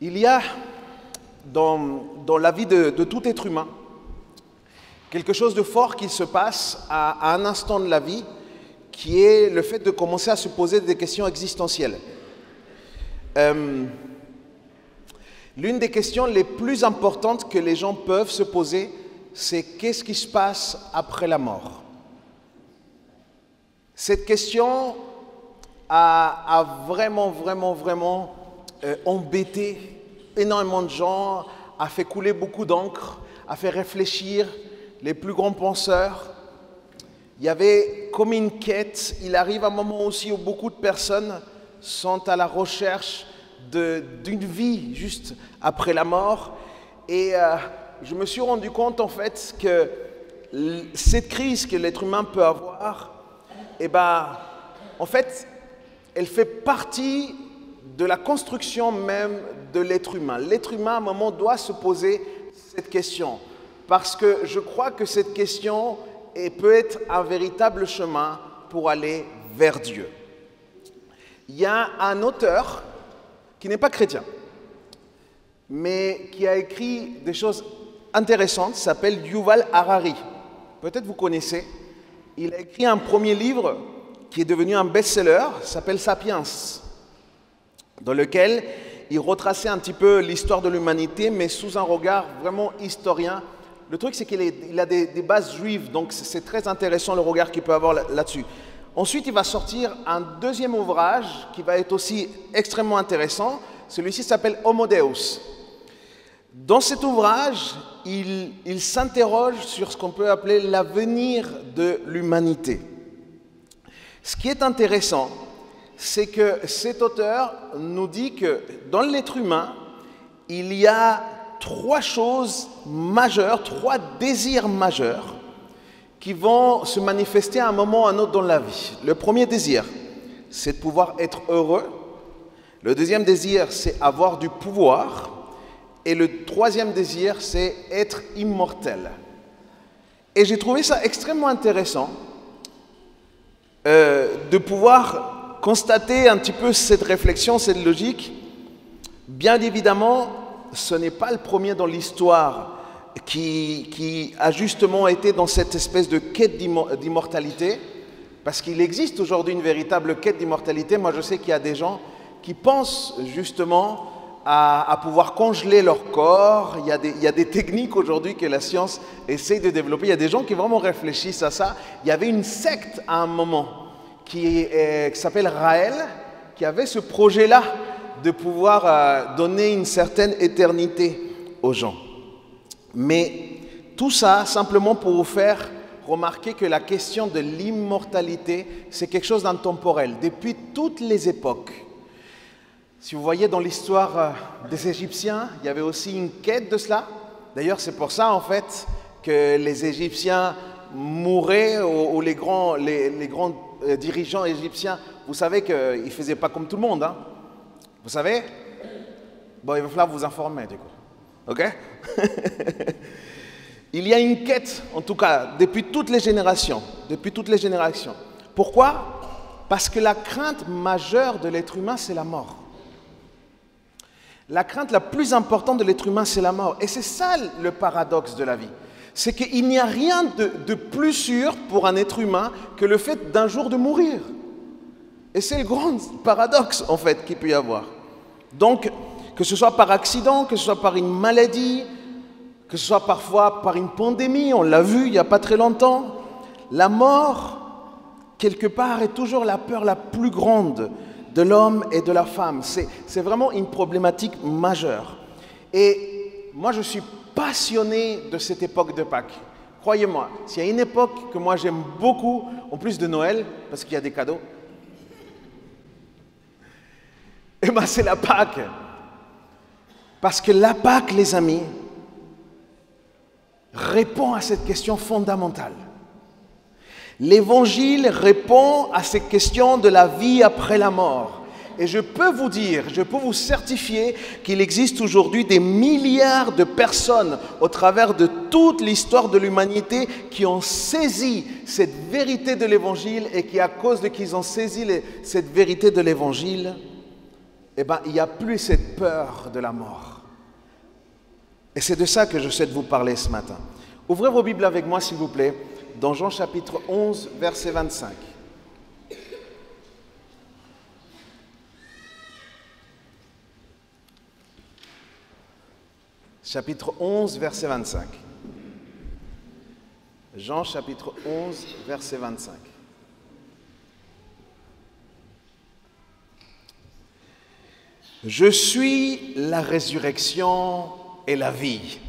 Il y a dans la vie de tout être humain quelque chose de fort qui se passe à un instant de la vie, qui est le fait de commencer à se poser des questions existentielles. L'une des questions les plus importantes que les gens peuvent se poser, c'est qu'est-ce qui se passe après la mort? Cette question a vraiment embêté énormément de gens, a fait couler beaucoup d'encre, a fait réfléchir les plus grands penseurs. Il y avait comme une quête. Il arrive un moment aussi où beaucoup de personnes sont à la recherche d'une vie juste après la mort. Et je me suis rendu compte en fait que cette crise que l'être humain peut avoir, en fait, elle fait partie de la construction même de l'être humain. L'être humain, à un moment, doit se poser cette question. Parce que je crois que cette question peut être un véritable chemin pour aller vers Dieu. Il y a un auteur qui n'est pas chrétien, mais qui a écrit des choses intéressantes, s'appelle Yuval Harari. Peut-être vous connaissez. Il a écrit un premier livre qui est devenu un best-seller, s'appelle Sapiens, dans lequel il retraçait un petit peu l'histoire de l'humanité, mais sous un regard vraiment historien. Le truc, c'est qu'il a des bases juives, donc c'est très intéressant le regard qu'il peut avoir là-dessus. Ensuite, il va sortir un deuxième ouvrage qui va être aussi extrêmement intéressant. Celui-ci s'appelle Homo Deus. Dans cet ouvrage, il s'interroge sur ce qu'on peut appeler l'avenir de l'humanité. Ce qui est intéressant, c'est que cet auteur nous dit que dans l'être humain, il y a trois choses majeures, trois désirs majeurs qui vont se manifester à un moment ou à un autre dans la vie. Le premier désir, c'est de pouvoir être heureux. Le deuxième désir, c'est avoir du pouvoir. Et le troisième désir, c'est être immortel. Et j'ai trouvé ça extrêmement intéressant de pouvoir constater un petit peu cette réflexion, cette logique. Bien évidemment, ce n'est pas le premier dans l'histoire qui a justement été dans cette espèce de quête d'immortalité, parce qu'il existe aujourd'hui une véritable quête d'immortalité. Moi, je sais qu'il y a des gens qui pensent justement à pouvoir congeler leur corps. Il y a des techniques aujourd'hui que la science essaie de développer. Il y a des gens qui vraiment réfléchissent à ça. Il y avait une secte à un moment qui s'appelle Raël, qui avait ce projet-là de pouvoir donner une certaine éternité aux gens. Mais tout ça, simplement pour vous faire remarquer que la question de l'immortalité, c'est quelque chose d'intemporel. Depuis toutes les époques, si vous voyez dans l'histoire des Égyptiens, il y avait aussi une quête de cela. D'ailleurs, c'est pour ça, en fait, que les Égyptiens mouraient, ou les grands dirigeants égyptiens. Vous savez qu'ils ne faisaient pas comme tout le monde, hein. Vous savez? Bon, il va falloir vous informer, du coup. OK? Il y a une quête, en tout cas, depuis toutes les générations. Depuis toutes les générations. Pourquoi? Parce que la crainte majeure de l'être humain, c'est la mort. La crainte la plus importante de l'être humain, c'est la mort. Et c'est ça le paradoxe de la vie. C'est qu'il n'y a rien de plus sûr pour un être humain que le fait d'un jour de mourir. Et c'est le grand paradoxe, en fait, qu'il peut y avoir. Donc, que ce soit par accident, que ce soit par une maladie, que ce soit parfois par une pandémie, on l'a vu il n'y a pas très longtemps, la mort, quelque part, est toujours la peur la plus grande de l'homme et de la femme. C'est vraiment une problématique majeure. Et moi, je suis passionné de cette époque de Pâques. Croyez-moi, s'il y a une époque que moi j'aime beaucoup, en plus de Noël, parce qu'il y a des cadeaux, c'est la Pâques. Parce que la Pâques, les amis, répond à cette question fondamentale. L'Évangile répond à cette question de la vie après la mort. Et je peux vous dire, je peux vous certifier qu'il existe aujourd'hui des milliards de personnes au travers de toute l'histoire de l'humanité qui ont saisi cette vérité de l'Évangile et qui, à cause de qu'ils ont saisi cette vérité de l'Évangile, eh ben, il n'y a plus cette peur de la mort. Et c'est de ça que je souhaite vous parler ce matin. Ouvrez vos Bibles avec moi, s'il vous plaît, dans Jean chapitre 11, verset 25. Chapitre 11, verset 25. Jean chapitre 11, verset 25. Je suis la résurrection et la vie,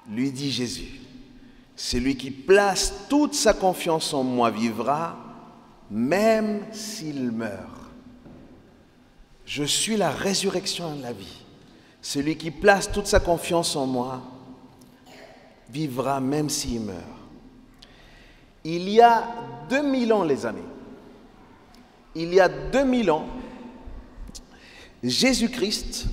lui dit Jésus. Celui qui place toute sa confiance en moi vivra, même s'il meurt. Je suis la résurrection et la vie. Celui qui place toute sa confiance en moi vivra même s'il meurt. Il y a 2000 ans, les amis, il y a 2000 ans, Jésus-Christ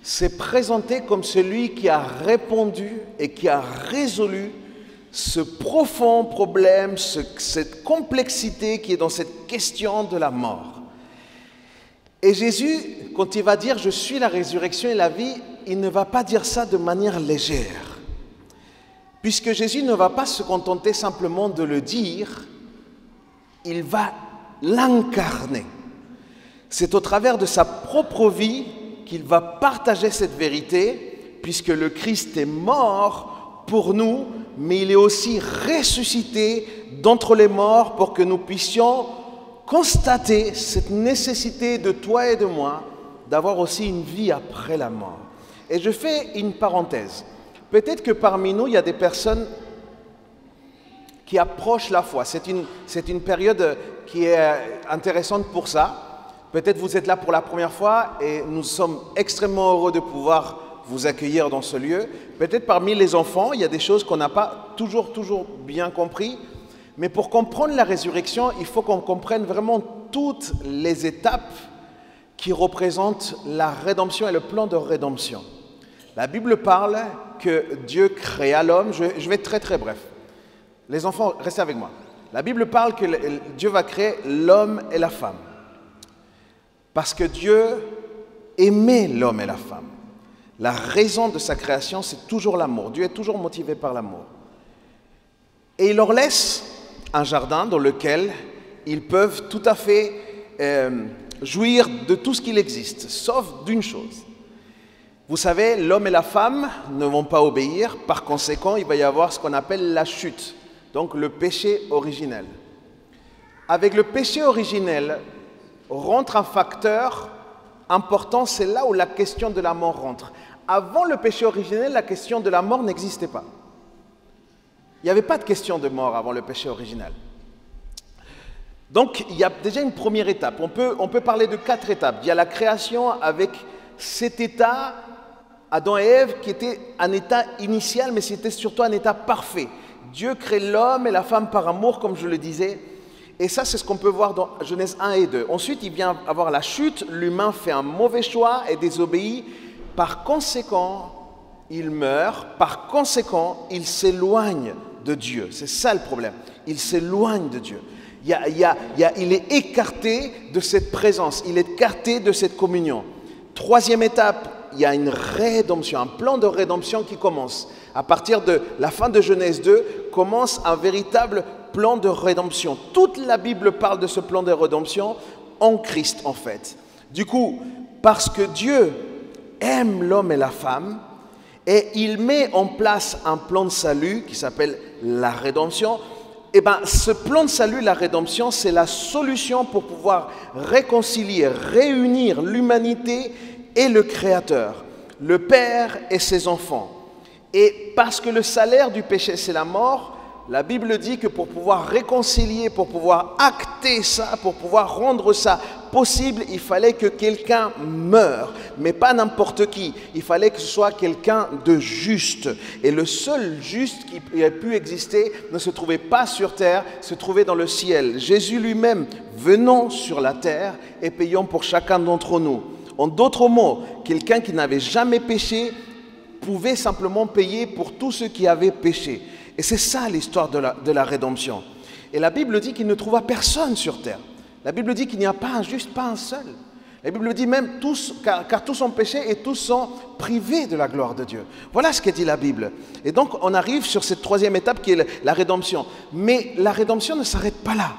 s'est présenté comme celui qui a répondu et qui a résolu ce profond problème, cette complexité qui est dans cette question de la mort. Et Jésus, quand il va dire « Je suis la résurrection et la vie », il ne va pas dire ça de manière légère. Puisque Jésus ne va pas se contenter simplement de le dire, il va l'incarner. C'est au travers de sa propre vie qu'il va partager cette vérité, puisque le Christ est mort pour nous, mais il est aussi ressuscité d'entre les morts pour que nous puissions constater cette nécessité de toi et de moi d'avoir aussi une vie après la mort. Et je fais une parenthèse. Peut-être que parmi nous, il y a des personnes qui approchent la foi. C'est une période qui est intéressante pour ça. Peut-être vous êtes là pour la première fois et nous sommes extrêmement heureux de pouvoir vous accueillir dans ce lieu. Peut-être parmi les enfants, il y a des choses qu'on n'a pas toujours bien compris. Mais pour comprendre la résurrection, il faut qu'on comprenne vraiment toutes les étapes qui représentent la rédemption et le plan de rédemption. La Bible parle que Dieu créa l'homme. Je vais être très bref. Les enfants, restez avec moi. La Bible parle que Dieu va créer l'homme et la femme. Parce que Dieu aimait l'homme et la femme. La raison de sa création, c'est toujours l'amour. Dieu est toujours motivé par l'amour. Et il leur laisse un jardin dans lequel ils peuvent tout à fait jouir de tout ce qu'il existe, sauf d'une chose. Vous savez, l'homme et la femme ne vont pas obéir, par conséquent, il va y avoir ce qu'on appelle la chute, donc le péché originel. Avec le péché originel rentre un facteur important, c'est là où la question de la mort rentre. Avant le péché originel, la question de la mort n'existait pas. Il n'y avait pas de question de mort avant le péché originel. Donc, il y a déjà une première étape. On peut parler de 4 étapes. Il y a la création avec cet état, Adam et Ève, qui était un état initial, mais c'était surtout un état parfait. Dieu crée l'homme et la femme par amour, comme je le disais. Et ça, c'est ce qu'on peut voir dans Genèse 1 et 2. Ensuite, il vient avoir la chute. L'humain fait un mauvais choix et désobéit. Par conséquent, il meurt. Par conséquent, il s'éloigne de Dieu. C'est ça le problème. Il s'éloigne de Dieu. Il est écarté de cette présence. Il est écarté de cette communion. Troisième étape, il y a une rédemption, un plan de rédemption qui commence. À partir de la fin de Genèse 2, commence un véritable plan de rédemption. Toute la Bible parle de ce plan de rédemption en Christ, en fait. Du coup, parce que Dieu aime l'homme et la femme, et il met en place un plan de salut qui s'appelle la rédemption. Eh bien, ce plan de salut, la rédemption, c'est la solution pour pouvoir réconcilier, réunir l'humanité et le Créateur, le Père et ses enfants. Et parce que le salaire du péché, c'est la mort, la Bible dit que pour pouvoir réconcilier, pour pouvoir acter ça, pour pouvoir rendre ça possible, il fallait que quelqu'un meure, mais pas n'importe qui. Il fallait que ce soit quelqu'un de juste. Et le seul juste qui ait pu exister ne se trouvait pas sur terre, se trouvait dans le ciel. Jésus lui-même venant sur la terre et payant pour chacun d'entre nous. En d'autres mots, quelqu'un qui n'avait jamais péché pouvait simplement payer pour tous ceux qui avaient péché. Et c'est ça l'histoire de la rédemption. Et la Bible dit qu'il ne trouva personne sur terre. La Bible dit qu'il n'y a pas un juste, pas un seul. La Bible dit même tous, car tous ont péché et tous sont privés de la gloire de Dieu. Voilà ce que dit la Bible. Et donc on arrive sur cette troisième étape qui est la rédemption. Mais la rédemption ne s'arrête pas là.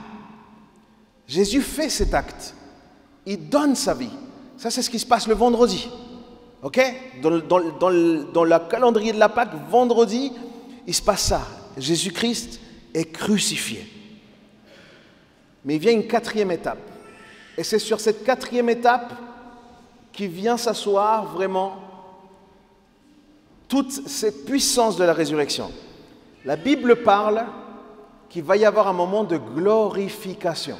Jésus fait cet acte. Il donne sa vie. Ça, c'est ce qui se passe le vendredi. Ok? Dans le calendrier de la Pâque, vendredi, il se passe ça. Jésus-Christ est crucifié. Mais il vient une quatrième étape. Et c'est sur cette quatrième étape qui vient s'asseoir vraiment toute cette puissance de la résurrection. La Bible parle qu'il va y avoir un moment de glorification.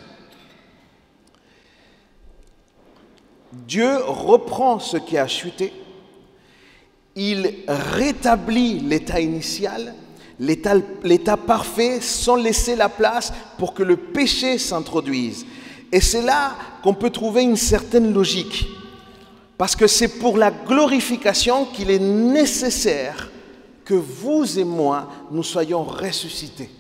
Dieu reprend ce qui a chuté, il rétablit l'état initial, l'état parfait, sans laisser la place pour que le péché s'introduise. Et c'est là qu'on peut trouver une certaine logique, parce que c'est pour la glorification qu'il est nécessaire que vous et moi, nous soyons ressuscités.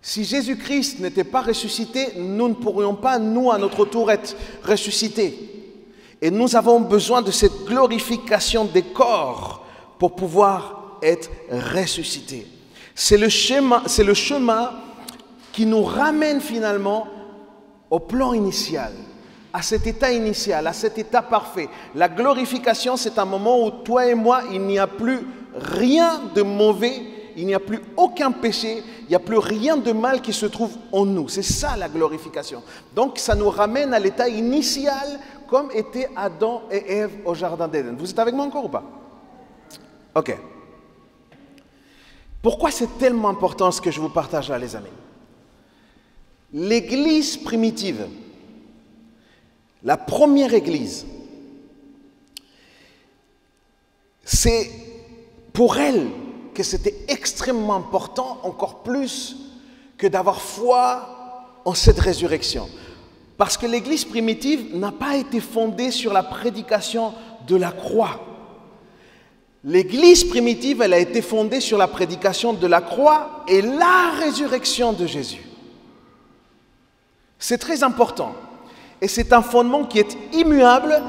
Si Jésus-Christ n'était pas ressuscité, nous ne pourrions pas, nous, à notre tour, être ressuscités. Et nous avons besoin de cette glorification des corps pour pouvoir être ressuscités. C'est le chemin qui nous ramène finalement au plan initial, à cet état initial, à cet état parfait. La glorification, c'est un moment où toi et moi, il n'y a plus rien de mauvais, il n'y a plus aucun péché, il n'y a plus rien de mal qui se trouve en nous. C'est ça la glorification. Donc ça nous ramène à l'état initial comme étaient Adam et Ève au jardin d'Éden. Vous êtes avec moi encore ou pas? Ok. Pourquoi c'est tellement important ce que je vous partage là, les amis? L'église primitive, la première église, c'est pour elle que c'était extrêmement important, encore plus que d'avoir foi en cette résurrection. Parce que l'église primitive n'a pas été fondée sur la prédication de la croix. L'église primitive, elle a été fondée sur la prédication de la croix et la résurrection de Jésus. C'est très important. Et c'est un fondement qui est immuable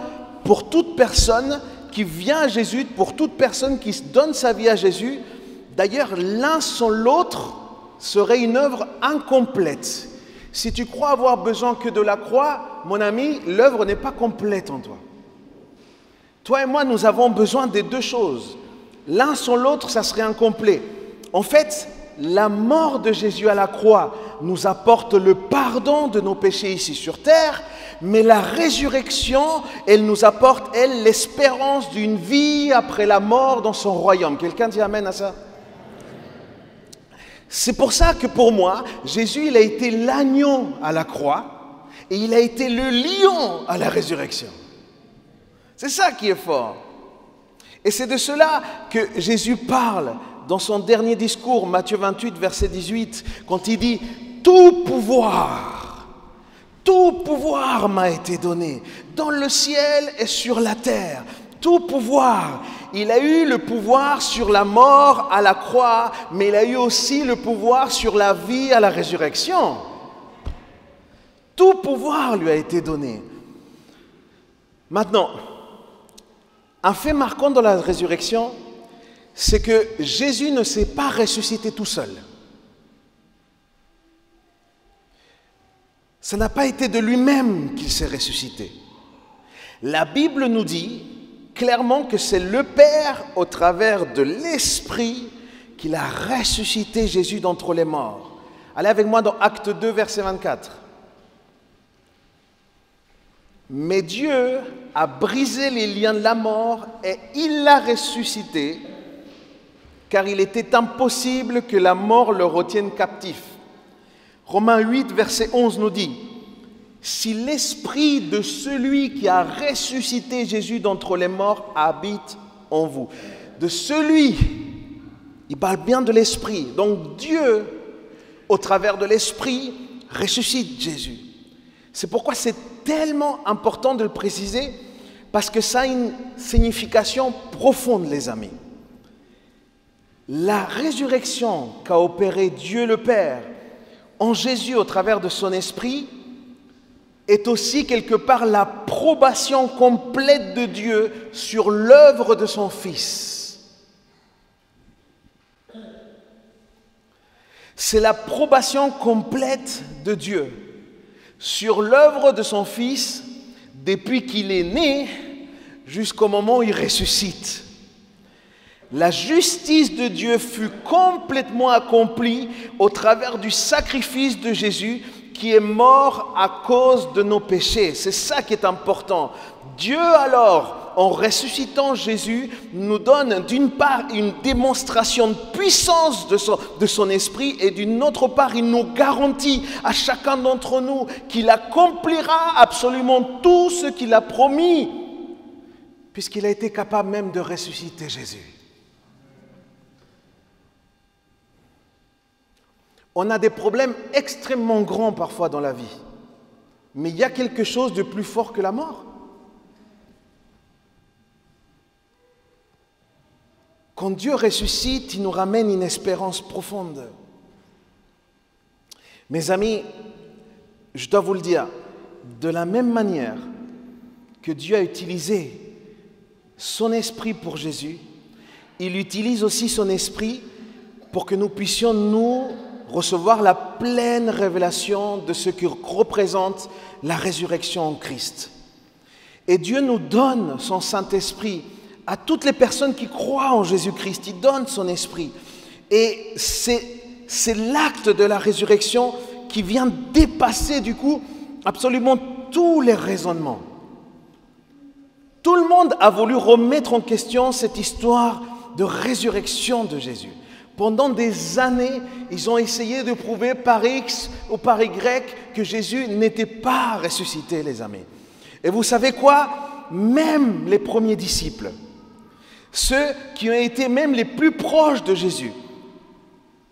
pour toute personne qui vient à Jésus, pour toute personne qui donne sa vie à Jésus. D'ailleurs, l'un sans l'autre serait une œuvre incomplète. Si tu crois avoir besoin que de la croix, mon ami, l'œuvre n'est pas complète en toi. Toi et moi, nous avons besoin des deux choses. L'un sans l'autre, ça serait incomplet. En fait, la mort de Jésus à la croix nous apporte le pardon de nos péchés ici sur terre, mais la résurrection, elle nous apporte, elle, l'espérance d'une vie après la mort dans son royaume. Quelqu'un dit amen à ça? C'est pour ça que pour moi, Jésus, il a été l'agneau à la croix et il a été le lion à la résurrection. C'est ça qui est fort. Et c'est de cela que Jésus parle dans son dernier discours, Matthieu 28, verset 18, quand il dit « Tout pouvoir m'a été donné, dans le ciel et sur la terre. Tout pouvoir. » Il a eu le pouvoir sur la mort à la croix, mais il a eu aussi le pouvoir sur la vie à la résurrection. Tout pouvoir lui a été donné. Maintenant, un fait marquant dans la résurrection, c'est que Jésus ne s'est pas ressuscité tout seul. Ça n'a pas été de lui-même qu'il s'est ressuscité. La Bible nous dit clairement que c'est le Père, au travers de l'Esprit, qu'il a ressuscité Jésus d'entre les morts. Allez avec moi dans Acte 2, verset 24. Mais Dieu a brisé les liens de la mort et il l'a ressuscité, car il était impossible que la mort le retienne captif. Romains 8, verset 11 nous dit « Si l'esprit de celui qui a ressuscité Jésus d'entre les morts habite en vous. » De celui, il parle bien de l'esprit. Donc Dieu, au travers de l'esprit, ressuscite Jésus. C'est pourquoi c'est tellement important de le préciser, parce que ça a une signification profonde, les amis. La résurrection qu'a opérée Dieu le Père en Jésus au travers de son esprit est aussi quelque part l'approbation complète de Dieu sur l'œuvre de son Fils. C'est l'approbation complète de Dieu sur l'œuvre de son Fils depuis qu'il est né jusqu'au moment où il ressuscite. La justice de Dieu fut complètement accomplie au travers du sacrifice de Jésus qui est mort à cause de nos péchés. C'est ça qui est important. Dieu alors, en ressuscitant Jésus, nous donne d'une part une démonstration de puissance de son esprit et d'une autre part, il nous garantit à chacun d'entre nous qu'il accomplira absolument tout ce qu'il a promis, puisqu'il a été capable même de ressusciter Jésus. On a des problèmes extrêmement grands parfois dans la vie, mais il y a quelque chose de plus fort que la mort. Quand Dieu ressuscite, il nous ramène une espérance profonde. Mes amis, je dois vous le dire, de la même manière que Dieu a utilisé son esprit pour Jésus, il utilise aussi son esprit pour que nous puissions nous recevoir la pleine révélation de ce que représente la résurrection en Christ. Et Dieu nous donne son Saint-Esprit à toutes les personnes qui croient en Jésus-Christ. Il donne son esprit. Et c'est l'acte de la résurrection qui vient dépasser du coup absolument tous les raisonnements. Tout le monde a voulu remettre en question cette histoire de résurrection de Jésus. Pendant des années, ils ont essayé de prouver par X ou par Y que Jésus n'était pas ressuscité, les amis. Et vous savez quoi? Même les premiers disciples, ceux qui ont été même les plus proches de Jésus,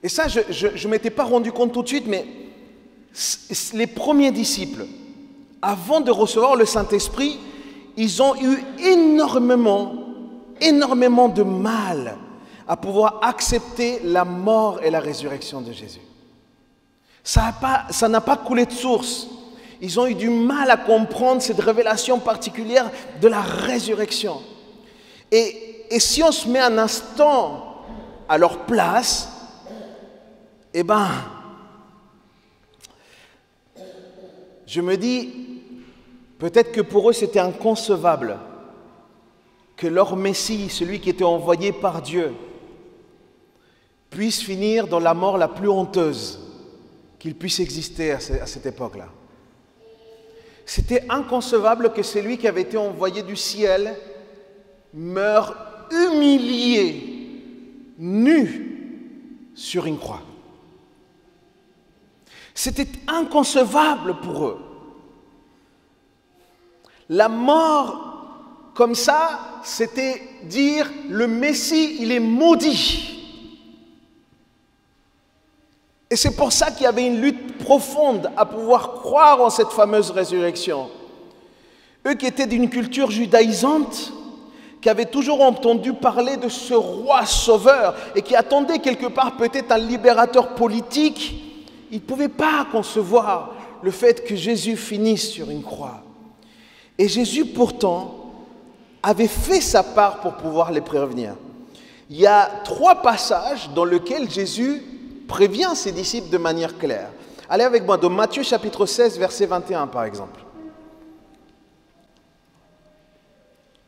et ça, je ne m'étais pas rendu compte tout de suite, mais les premiers disciples, avant de recevoir le Saint-Esprit, ils ont eu énormément de mal à pouvoir accepter la mort et la résurrection de Jésus. Ça n'a pas coulé de source. Ils ont eu du mal à comprendre cette révélation particulière de la résurrection. Et si on se met un instant à leur place, eh bien, je me dis, peut-être que pour eux c'était inconcevable que leur Messie, celui qui était envoyé par Dieu, puisse finir dans la mort la plus honteuse qu'il puisse exister à cette époque-là. C'était inconcevable que celui qui avait été envoyé du ciel meure humilié, nu, sur une croix. C'était inconcevable pour eux. La mort, comme ça, c'était dire le Messie, il est maudit. Et c'est pour ça qu'il y avait une lutte profonde à pouvoir croire en cette fameuse résurrection. Eux qui étaient d'une culture judaïsante, qui avaient toujours entendu parler de ce roi sauveur et qui attendaient quelque part peut-être un libérateur politique, ils ne pouvaient pas concevoir le fait que Jésus finisse sur une croix. Et Jésus pourtant avait fait sa part pour pouvoir les prévenir. Il y a 3 passages dans lesquels Jésus prévient ses disciples de manière claire. Allez avec moi dans Matthieu chapitre 16, verset 21 par exemple.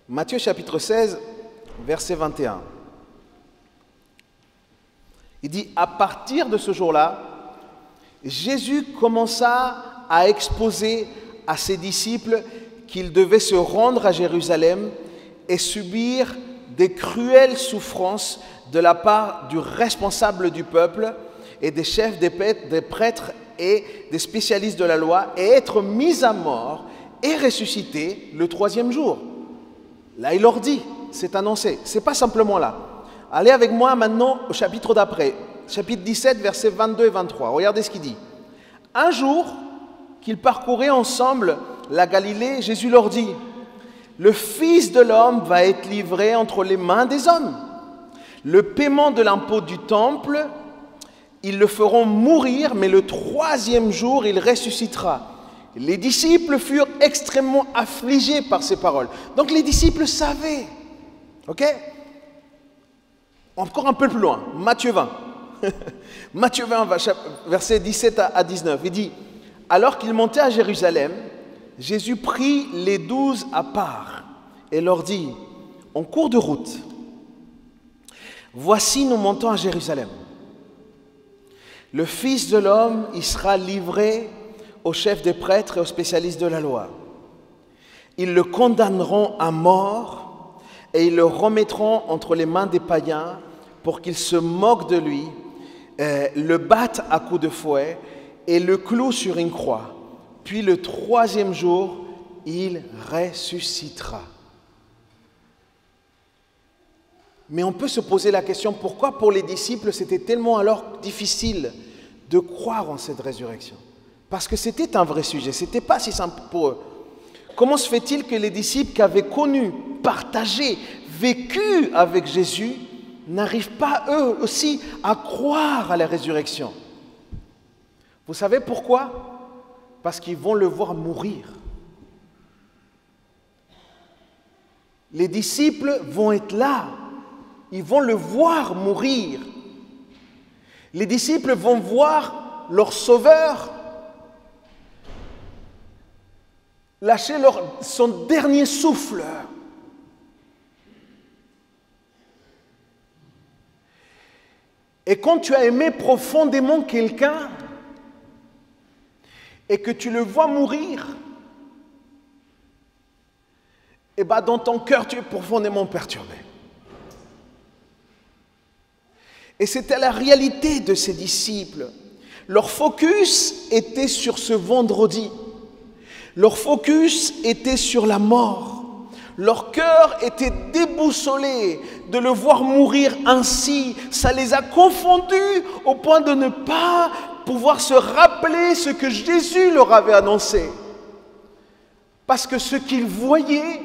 Matthieu chapitre 16, verset 21. Il dit, à partir de ce jour-là, Jésus commença à exposer à ses disciples qu'ils devaient se rendre à Jérusalem et subir des cruelles souffrances de la part du responsable du peuple et des chefs des prêtres et des spécialistes de la loi et être mis à mort et ressuscité le 3e jour. Là, il leur dit, c'est annoncé. C'est pas simplement là. Allez avec moi maintenant au chapitre d'après, chapitre 17, versets 22 et 23. Regardez ce qu'il dit. Un jour qu'ils parcouraient ensemble la Galilée, Jésus leur dit, le Fils de l'homme va être livré entre les mains des hommes. Le paiement de l'impôt du temple, ils le feront mourir, mais le 3e jour, il ressuscitera. Les disciples furent extrêmement affligés par ces paroles. Donc les disciples savaient. Ok? Encore un peu plus loin, Matthieu 20. Matthieu 20, versets 17 à 19. Il dit, alors qu'il montait à Jérusalem, Jésus prit les 12 à part et leur dit, en cours de route, voici nous montons à Jérusalem. Le Fils de l'homme y sera livré aux chefs des prêtres et aux spécialistes de la loi. Ils le condamneront à mort et ils le remettront entre les mains des païens pour qu'ils se moquent de lui, le battent à coups de fouet et le clouent sur une croix. Puis le troisième jour, il ressuscitera. Mais on peut se poser la question, pourquoi pour les disciples c'était tellement alors difficile de croire en cette résurrection? Parce que c'était un vrai sujet, ce n'était pas si simple pour eux. Comment se fait-il que les disciples qui avaient connu, partagé, vécu avec Jésus, n'arrivent pas eux aussi à croire à la résurrection? Vous savez pourquoi? Parce qu'ils vont le voir mourir. Les disciples vont être là, ils vont le voir mourir. Les disciples vont voir leur sauveur lâcher son dernier souffle. Et quand tu as aimé profondément quelqu'un et que tu le vois mourir, et bien dans ton cœur tu es profondément perturbé. Et c'était la réalité de ces disciples. Leur focus était sur ce vendredi. Leur focus était sur la mort. Leur cœur était déboussolé de le voir mourir ainsi. Ça les a confondus au point de ne pas pouvoir se rappeler ce que Jésus leur avait annoncé. Parce que ce qu'ils voyaient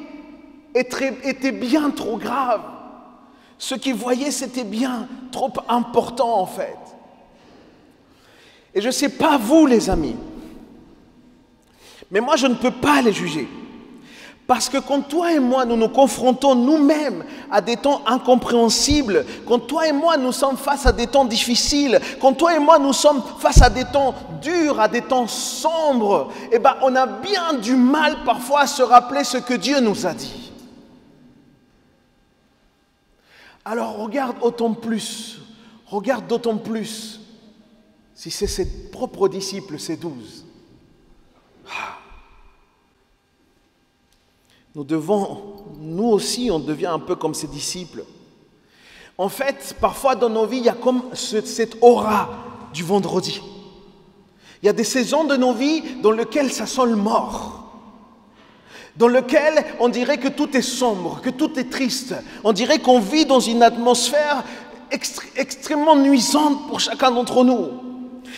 était bien trop grave. Ce qu'ils voyaient, c'était bien trop important en fait. Et je ne sais pas vous les amis, mais moi je ne peux pas les juger. Parce que quand toi et moi nous nous confrontons nous-mêmes à des temps incompréhensibles, quand toi et moi nous sommes face à des temps difficiles, quand toi et moi nous sommes face à des temps durs, à des temps sombres, eh ben on a bien du mal parfois à se rappeler ce que Dieu nous a dit. Alors regarde d'autant plus si c'est ses propres disciples, ces 12. Nous aussi, on devient un peu comme ces disciples. En fait, parfois dans nos vies, il y a comme cette aura du vendredi. Il y a des saisons de nos vies dans lesquelles ça sent le mort. Dans lequel on dirait que tout est sombre, que tout est triste. On dirait qu'on vit dans une atmosphère extrêmement nuisante pour chacun d'entre nous.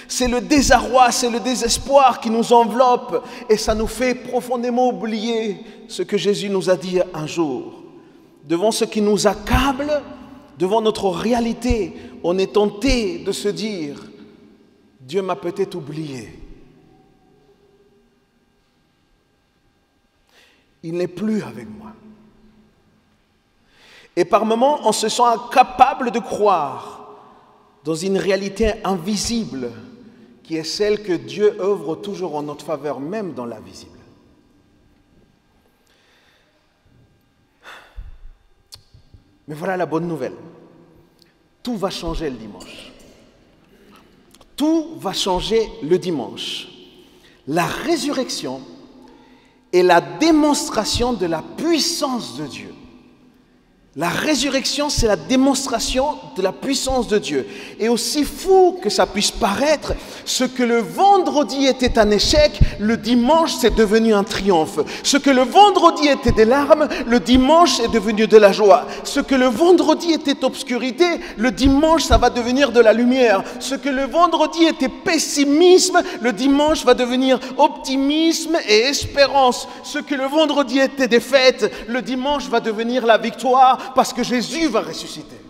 C'est le désarroi, c'est le désespoir qui nous enveloppe et ça nous fait profondément oublier ce que Jésus nous a dit un jour. Devant ce qui nous accable, devant notre réalité, on est tenté de se dire « Dieu m'a peut-être oublié ». Il n'est plus avec moi. Et par moments, on se sent incapable de croire dans une réalité invisible qui est celle que Dieu œuvre toujours en notre faveur, même dans l'invisible. Mais voilà la bonne nouvelle. Tout va changer le dimanche. Tout va changer le dimanche. La résurrection est la démonstration de la puissance de Dieu. La résurrection, c'est la démonstration de la puissance de Dieu. Et aussi fou que ça puisse paraître, ce que le vendredi était un échec, le dimanche c'est devenu un triomphe. Ce que le vendredi était des larmes, le dimanche est devenu de la joie. Ce que le vendredi était obscurité, le dimanche ça va devenir de la lumière. Ce que le vendredi était pessimisme, le dimanche va devenir optimisme et espérance. Ce que le vendredi était défaite, le dimanche va devenir la victoire. Parce que Jésus va ressusciter.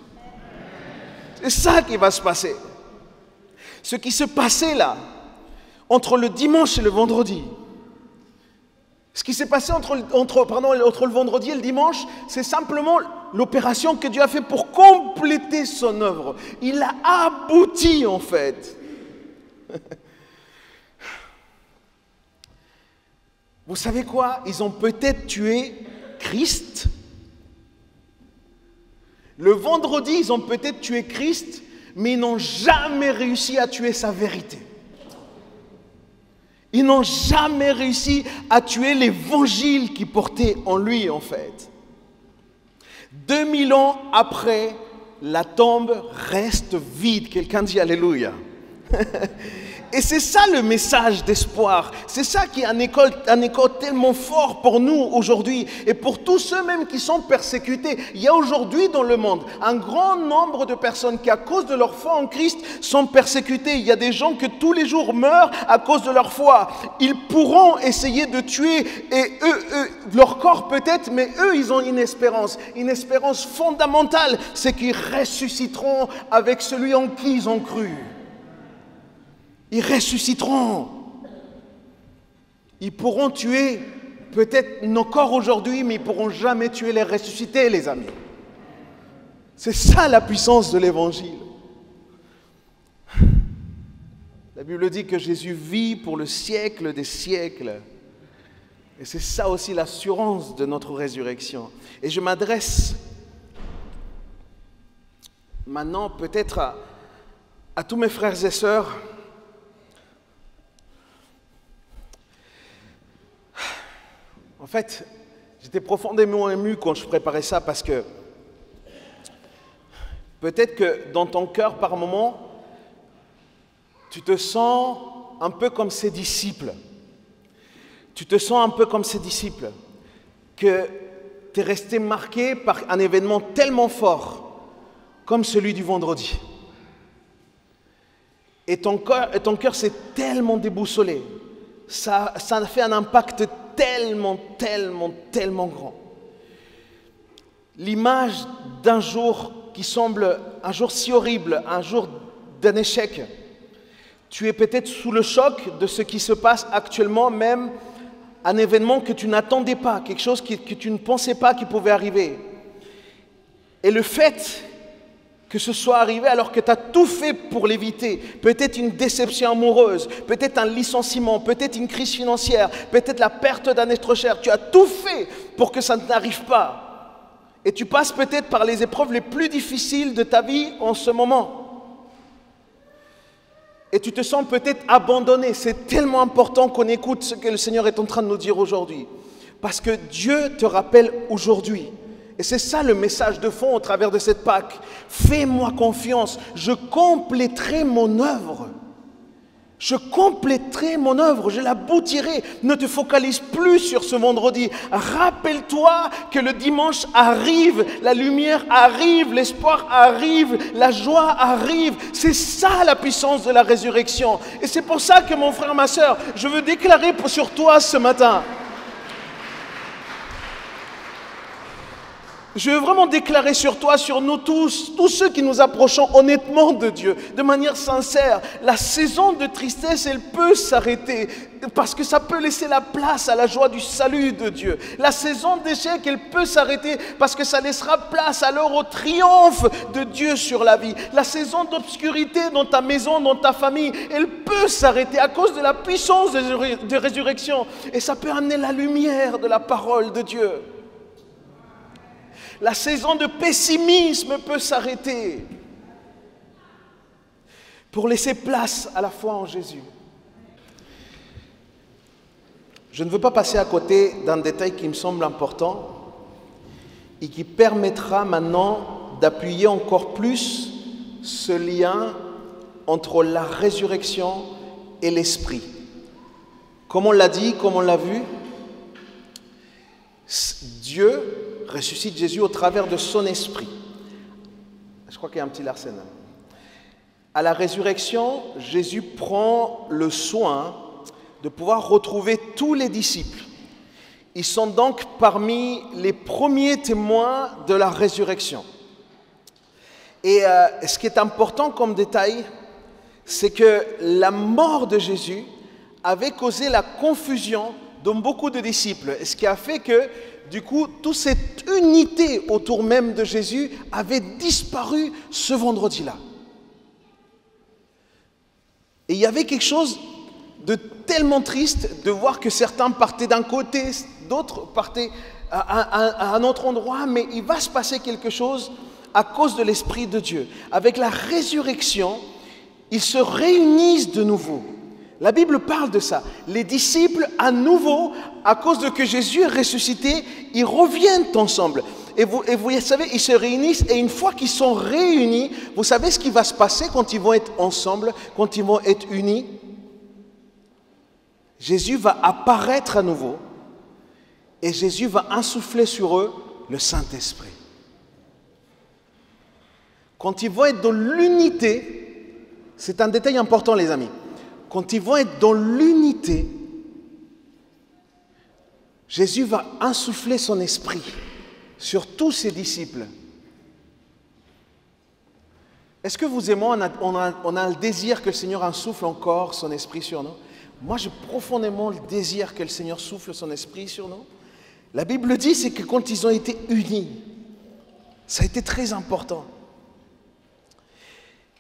C'est ça qui va se passer. Ce qui se passait là, entre le dimanche et le vendredi, Ce qui s'est passé entre le vendredi et le dimanche, c'est simplement l'opération que Dieu a fait pour compléter son œuvre. Il a abouti en fait. Vous savez quoi? Ils ont peut-être tué Christ. Le vendredi, ils ont peut-être tué Christ, mais ils n'ont jamais réussi à tuer sa vérité. Ils n'ont jamais réussi à tuer l'évangile qui portait en lui, en fait. 2000 ans après, la tombe reste vide. Quelqu'un dit Alléluia. Et c'est ça le message d'espoir. C'est ça qui est un écho tellement fort pour nous aujourd'hui et pour tous ceux même qui sont persécutés. Il y a aujourd'hui dans le monde un grand nombre de personnes qui, à cause de leur foi en Christ, sont persécutées. Il y a des gens qui tous les jours meurent à cause de leur foi. Ils pourront essayer de tuer et leur corps peut-être, mais eux, ils ont une espérance fondamentale, c'est qu'ils ressusciteront avec celui en qui ils ont cru. Ils ressusciteront. Ils pourront tuer peut-être nos corps aujourd'hui, mais ils ne pourront jamais tuer les ressuscités, les amis. C'est ça la puissance de l'Évangile. La Bible dit que Jésus vit pour le siècle des siècles. Et c'est ça aussi l'assurance de notre résurrection. Et je m'adresse maintenant peut-être à tous mes frères et sœurs. En fait, j'étais profondément ému quand je préparais ça parce que peut-être que dans ton cœur, par moment, tu te sens un peu comme ses disciples. Tu te sens un peu comme ses disciples, que tu es resté marqué par un événement tellement fort comme celui du vendredi. Et ton cœur s'est tellement déboussolé. Ça a fait un impact tellement grand. L'image d'un jour qui semble un jour si horrible, un jour d'un échec. Tu es peut-être sous le choc de ce qui se passe actuellement, même un événement que tu n'attendais pas, quelque chose que tu ne pensais pas qui pouvait arriver. Et le fait que ce soit arrivé alors que tu as tout fait pour l'éviter, peut-être une déception amoureuse, peut-être un licenciement, peut-être une crise financière, peut-être la perte d'un être cher, tu as tout fait pour que ça n'arrive pas. Et tu passes peut-être par les épreuves les plus difficiles de ta vie en ce moment. Et tu te sens peut-être abandonné. C'est tellement important qu'on écoute ce que le Seigneur est en train de nous dire aujourd'hui. Parce que Dieu te rappelle aujourd'hui. Et c'est ça le message de fond au travers de cette Pâque. Fais-moi confiance, je compléterai mon œuvre. Je compléterai mon œuvre, je l'aboutirai. Ne te focalise plus sur ce vendredi. Rappelle-toi que le dimanche arrive, la lumière arrive, l'espoir arrive, la joie arrive. C'est ça la puissance de la résurrection. Et c'est pour ça que mon frère, ma soeur, je veux déclarer sur toi ce matin. Je veux vraiment déclarer sur toi, sur nous tous ceux qui nous approchons honnêtement de Dieu, de manière sincère. La saison de tristesse, elle peut s'arrêter parce que ça peut laisser la place à la joie du salut de Dieu. La saison d'échec, elle peut s'arrêter parce que ça laissera place alors au triomphe de Dieu sur la vie. La saison d'obscurité dans ta maison, dans ta famille, elle peut s'arrêter à cause de la puissance de résurrection. Et ça peut amener la lumière de la parole de Dieu. La saison de pessimisme peut s'arrêter pour laisser place à la foi en Jésus. Je ne veux pas passer à côté d'un détail qui me semble important et qui permettra maintenant d'appuyer encore plus ce lien entre la résurrection et l'esprit. Comme on l'a dit, comme on l'a vu, Dieu ressuscite Jésus au travers de son esprit. Je crois qu'il y a un petit Larsen. À la résurrection, Jésus prend le soin de pouvoir retrouver tous les disciples. Ils sont donc parmi les premiers témoins de la résurrection. Et ce qui est important comme détail, c'est que la mort de Jésus avait causé la confusion dans beaucoup de disciples. Ce qui a fait que, du coup, toute cette unité autour même de Jésus avait disparu ce vendredi-là. Et il y avait quelque chose de tellement triste de voir que certains partaient d'un côté, d'autres partaient à un autre endroit, mais il va se passer quelque chose à cause de l'Esprit de Dieu. Avec la résurrection, ils se réunissent de nouveau. La Bible parle de ça. Les disciples, à nouveau, à cause de que Jésus est ressuscité, ils reviennent ensemble. Et vous savez, ils se réunissent, et une fois qu'ils sont réunis, vous savez ce qui va se passer quand ils vont être ensemble, quand ils vont être unis? Jésus va apparaître à nouveau, et Jésus va insuffler sur eux le Saint-Esprit. Quand ils vont être dans l'unité, c'est un détail important les amis, quand ils vont être dans l'unité, Jésus va insuffler son esprit sur tous ses disciples. Est-ce que vous et moi, on a le désir que le Seigneur insuffle encore son esprit sur nous? Moi, j'ai profondément le désir que le Seigneur souffle son esprit sur nous. La Bible dit, c'est que quand ils ont été unis, ça a été très important.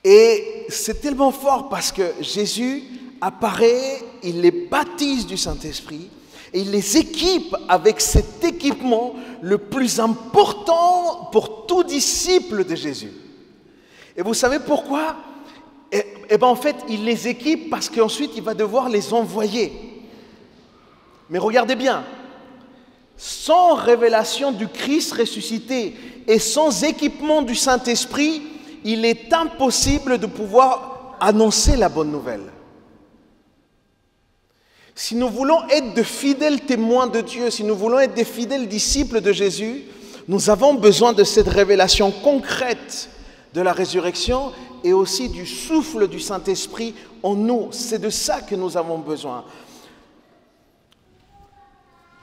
Et c'est tellement fort parce que Jésus apparaît, il les baptise du Saint-Esprit et il les équipe avec cet équipement le plus important pour tout disciple de Jésus. Et vous savez pourquoi? Eh bien en fait, il les équipe parce qu'ensuite il va devoir les envoyer. Mais regardez bien, sans révélation du Christ ressuscité et sans équipement du Saint-Esprit, il est impossible de pouvoir annoncer la bonne nouvelle. Si nous voulons être de fidèles témoins de Dieu, si nous voulons être des fidèles disciples de Jésus, nous avons besoin de cette révélation concrète de la résurrection et aussi du souffle du Saint-Esprit en nous. C'est de ça que nous avons besoin.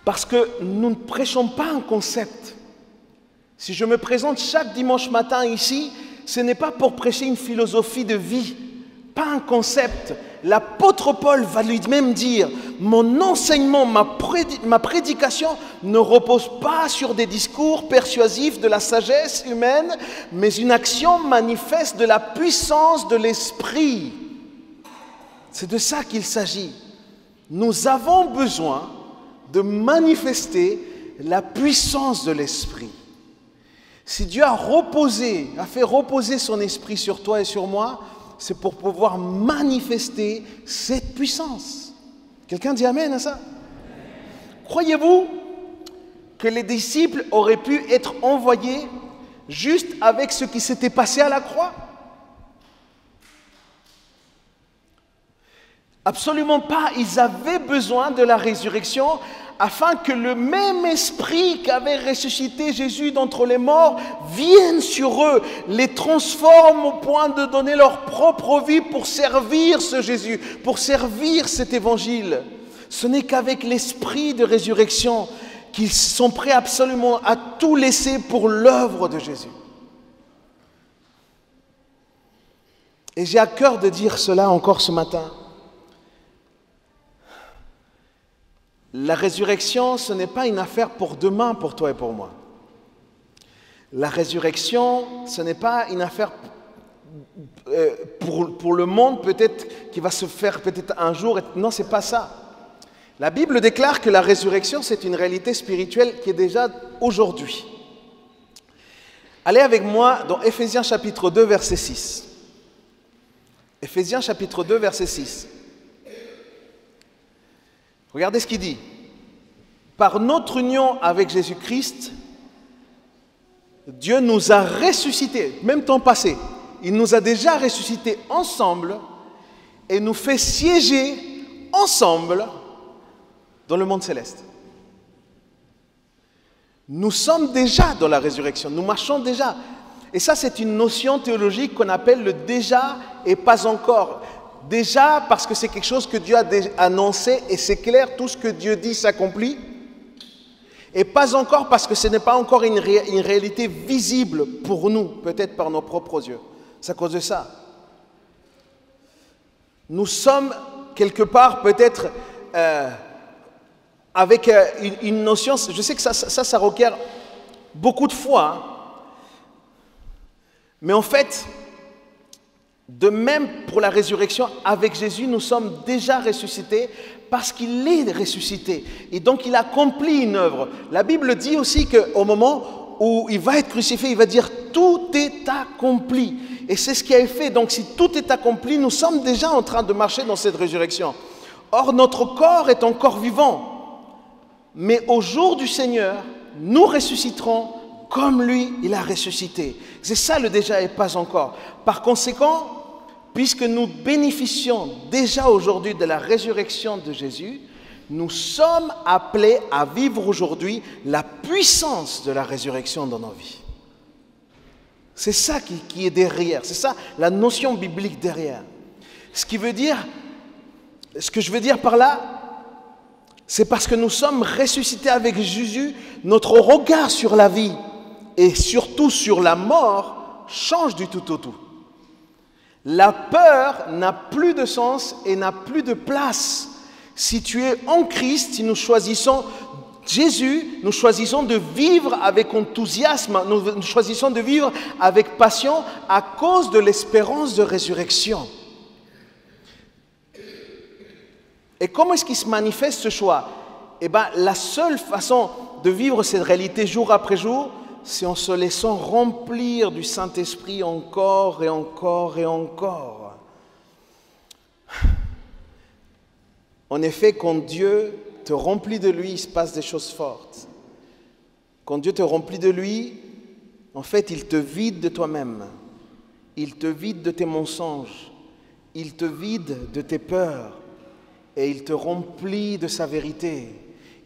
Parce que nous ne prêchons pas un concept. Si je me présente chaque dimanche matin ici, ce n'est pas pour prêcher une philosophie de vie, pas un concept. L'apôtre Paul va lui-même dire, mon enseignement, ma prédication ne repose pas sur des discours persuasifs de la sagesse humaine, mais une action manifeste de la puissance de l'Esprit. C'est de ça qu'il s'agit. Nous avons besoin de manifester la puissance de l'Esprit. Si Dieu a fait reposer son Esprit sur toi et sur moi, c'est pour pouvoir manifester cette puissance. Quelqu'un dit Amen à ça? Croyez-vous que les disciples auraient pu être envoyés juste avec ce qui s'était passé à la croix? Absolument pas. Ils avaient besoin de la résurrection afin que le même esprit qu'avait ressuscité Jésus d'entre les morts vienne sur eux, les transforme au point de donner leur propre vie pour servir ce Jésus, pour servir cet évangile. Ce n'est qu'avec l'esprit de résurrection qu'ils sont prêts absolument à tout laisser pour l'œuvre de Jésus. Et j'ai à cœur de dire cela encore ce matin. La résurrection, ce n'est pas une affaire pour demain, pour toi et pour moi. La résurrection, ce n'est pas une affaire pour le monde, peut-être, qui va se faire peut-être un jour. Non, ce n'est pas ça. La Bible déclare que la résurrection, c'est une réalité spirituelle qui est déjà aujourd'hui. Allez avec moi dans Éphésiens chapitre 2, verset 6. Éphésiens chapitre 2, verset 6. Regardez ce qu'il dit. Par notre union avec Jésus-Christ, Dieu nous a ressuscités, même temps passé. Il nous a déjà ressuscités ensemble et nous fait siéger ensemble dans le monde céleste. Nous sommes déjà dans la résurrection, nous marchons déjà. Et ça, c'est une notion théologique qu'on appelle le déjà et pas encore. Déjà parce que c'est quelque chose que Dieu a annoncé et c'est clair, tout ce que Dieu dit s'accomplit. Et pas encore parce que ce n'est pas encore une réalité visible pour nous, peut-être par nos propres yeux. C'est à cause de ça. Nous sommes quelque part peut-être avec une notion, je sais que ça requiert beaucoup de foi, hein. Mais en fait, de même pour la résurrection, avec Jésus, nous sommes déjà ressuscités parce qu'il est ressuscité. Et donc, il accomplit une œuvre. La Bible dit aussi qu'au moment où il va être crucifié, il va dire « tout est accompli ». Et c'est ce qui a été fait. Donc, si tout est accompli, nous sommes déjà en train de marcher dans cette résurrection. Or, notre corps est encore vivant. Mais au jour du Seigneur, nous ressusciterons comme lui, il a ressuscité. C'est ça le déjà et pas encore. Par conséquent, puisque nous bénéficions déjà aujourd'hui de la résurrection de Jésus, nous sommes appelés à vivre aujourd'hui la puissance de la résurrection dans nos vies. C'est ça qui est derrière, c'est ça la notion biblique derrière. Ce que je veux dire par là, c'est parce que nous sommes ressuscités avec Jésus, notre regard sur la vie et surtout sur la mort change du tout au tout. La peur n'a plus de sens et n'a plus de place. Si tu es en Christ, si nous choisissons Jésus, nous choisissons de vivre avec enthousiasme, nous choisissons de vivre avec passion à cause de l'espérance de résurrection. Et comment est-ce qu'il se manifeste ce choix? Eh bien, la seule façon de vivre cette réalité jour après jour, c'est en se laissant remplir du Saint-Esprit encore et encore et encore. En effet, quand Dieu te remplit de lui, il se passe des choses fortes. Quand Dieu te remplit de lui, en fait, il te vide de toi-même. Il te vide de tes mensonges. Il te vide de tes peurs. Et il te remplit de sa vérité.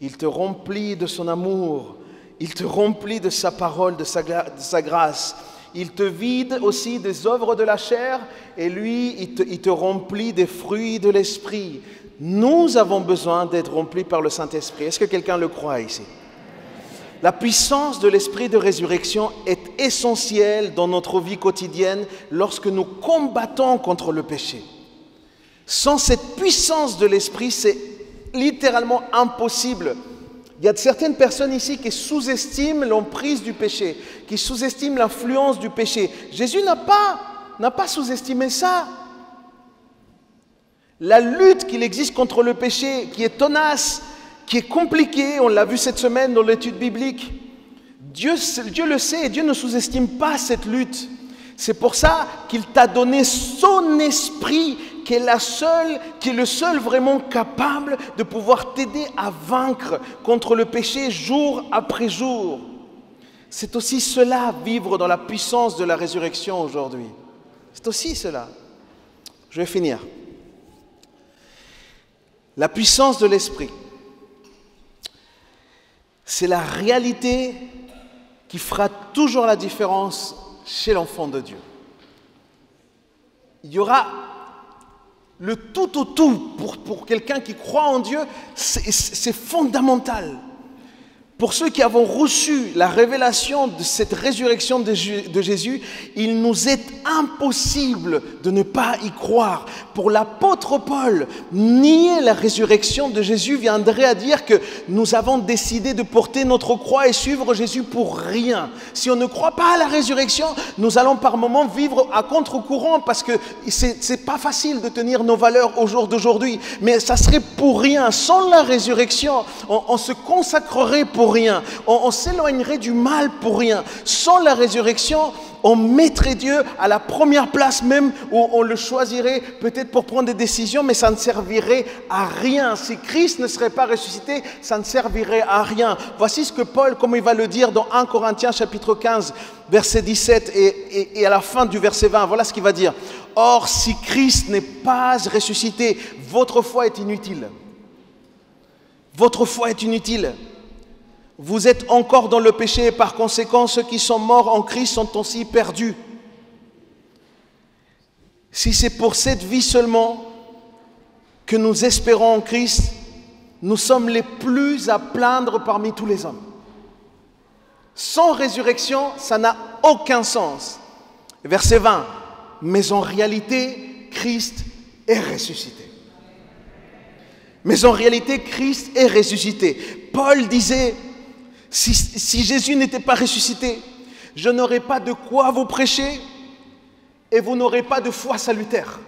Il te remplit de son amour. Il te remplit de sa parole, de sa grâce. Il te vide aussi des œuvres de la chair et lui, il te remplit des fruits de l'esprit. Nous avons besoin d'être remplis par le Saint-Esprit. Est-ce que quelqu'un le croit ici? La puissance de l'esprit de résurrection est essentielle dans notre vie quotidienne lorsque nous combattons contre le péché. Sans cette puissance de l'esprit, c'est littéralement impossible. Il y a certaines personnes ici qui sous-estiment l'emprise du péché, qui sous-estiment l'influence du péché. Jésus n'a pas sous-estimé ça. La lutte qu'il existe contre le péché, qui est tenace, qui est compliquée, on l'a vu cette semaine dans l'étude biblique, Dieu le sait et Dieu ne sous-estime pas cette lutte. C'est pour ça qu'il t'a donné son esprit qui est le seul vraiment capable de pouvoir t'aider à vaincre contre le péché jour après jour. C'est aussi cela, vivre dans la puissance de la résurrection aujourd'hui. C'est aussi cela. Je vais finir. La puissance de l'esprit, c'est la réalité qui fera toujours la différence chez l'enfant de Dieu. Il y aura le tout au tout pour quelqu'un qui croit en Dieu, c'est fondamental. Pour ceux qui avons reçu la révélation de cette résurrection de Jésus, il nous est impossible de ne pas y croire. Pour l'apôtre Paul, nier la résurrection de Jésus viendrait à dire que nous avons décidé de porter notre croix et suivre Jésus pour rien. Si on ne croit pas à la résurrection, nous allons par moments vivre à contre-courant parce que c'est pas facile de tenir nos valeurs au jour d'aujourd'hui. Mais ça serait pour rien. Sans la résurrection, on se consacrerait pour rien. On s'éloignerait du mal pour rien. Sans la résurrection, on mettrait Dieu à la première place même, où on le choisirait peut-être pour prendre des décisions, mais ça ne servirait à rien. Si Christ ne serait pas ressuscité, ça ne servirait à rien. Voici ce que Paul, comme il va le dire dans 1 Corinthiens chapitre 15, verset 17 et à la fin du verset 20, voilà ce qu'il va dire. Or, si Christ n'est pas ressuscité, votre foi est inutile. Votre foi est inutile. Vous êtes encore dans le péché et par conséquent, ceux qui sont morts en Christ sont aussi perdus. Si c'est pour cette vie seulement que nous espérons en Christ, nous sommes les plus à plaindre parmi tous les hommes. Sans résurrection, ça n'a aucun sens. Verset 20. Mais en réalité, Christ est ressuscité. Mais en réalité, Christ est ressuscité. Paul disait, si Jésus n'était pas ressuscité, je n'aurais pas de quoi vous prêcher et vous n'aurez pas de foi salutaire.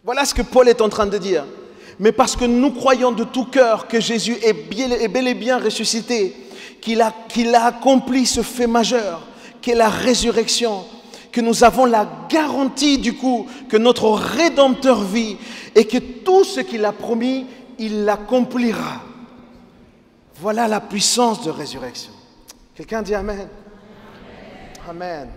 Voilà ce que Paul est en train de dire. Mais parce que nous croyons de tout cœur que Jésus est bel et bien ressuscité, qu'il a accompli ce fait majeur, qu'est la résurrection, que nous avons la garantie du coup que notre Rédempteur vit et que tout ce qu'il a promis, il l'accomplira. Voilà la puissance de résurrection. Quelqu'un dit Amen. Amen.